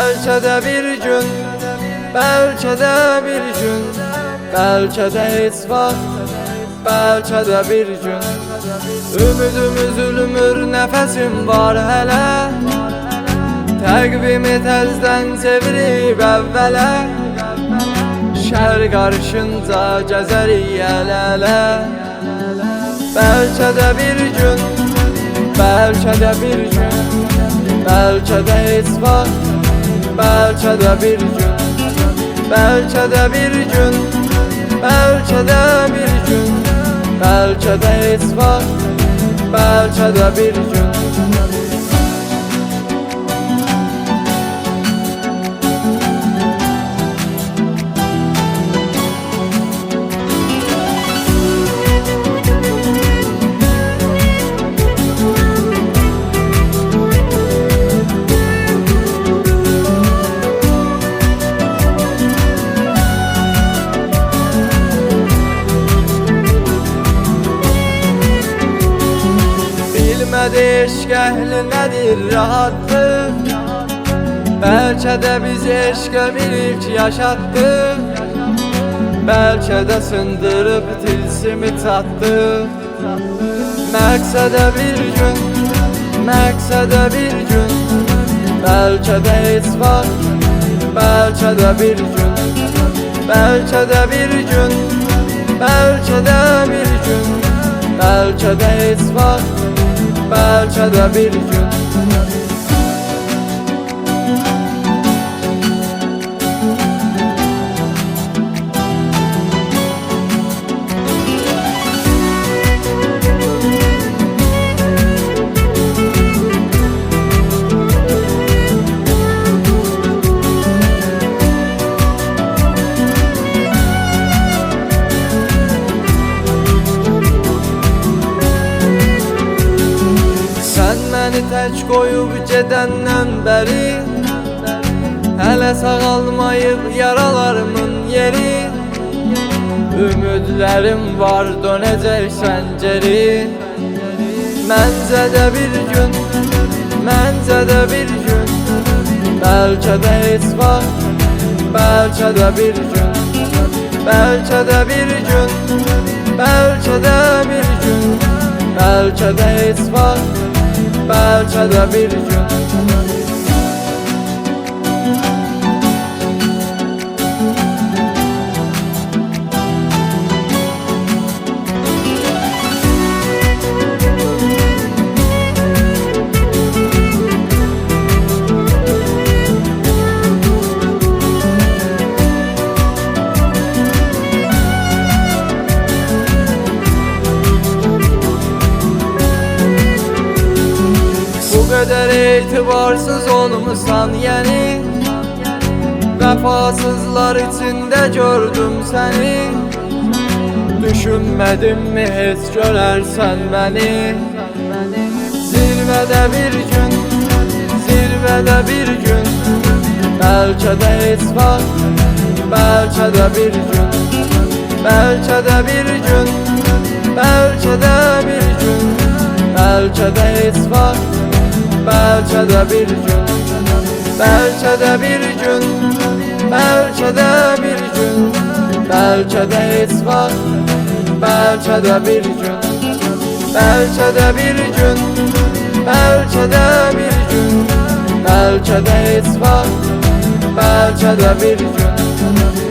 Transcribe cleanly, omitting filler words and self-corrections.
Belki de bir gün, belki de bir gün, belki de hiç vaxt, belki de bir gün. Ümidimiz ülmür, nefesim var hele, təqvimi təzdən çevirib əvvələ. Şəhər qarşınca gəzərik əl-ələ. Belki de bir gün, belki de bir gün, belki de hiç vaxt, belki de bir gün, belki de bir gün, belki de bir gün, belki de hiç vaxt, belki de bir gün. Bilmədi eşq əhli nədir rahatlıq, bəlkə də biz eşqə bir ilk yaşatdıq, bəlkə də sındırıb tilsimi çatdıq. Məqsədə bir gün, məqsədə bir gün, bəlkə də heç vaxt, bəlkə də bir gün, bəlkə də bir gün, bəlkə də bir gün, bəlkə də heç vaxt, belki de bir gün. Məni tək qoyub gedəndən bəri, hələ sağalmayıb yaralarımın yeri. Ümidlərim var, dönəcəksən geri. Məncə də bir gün, məncə də bir gün, bəlkə də heç vaxt, bəlkə də bir gün, bəlkə də bir gün, bəlkə də bir gün, bəlkə də heç vaxt, belki de bir gün. Bu kadar itibarsız olmuşsan yani, vefasızlar içinde gördüm seni. Düşünmedim mi hiç görersen beni? Zirvede bir gün, zirvede bir gün, belki de hiç vaxt, belki de bir gün, belki de bir gün, belki de bir gün, belki de hiç vaxt, belki de bir gün, belki de bir gün, belki de bir gün, belki de hiç vaxt, belki de bir gün, belki de bir gün, belki de bir gün, belki de hiç vaxt, belki de bir gün.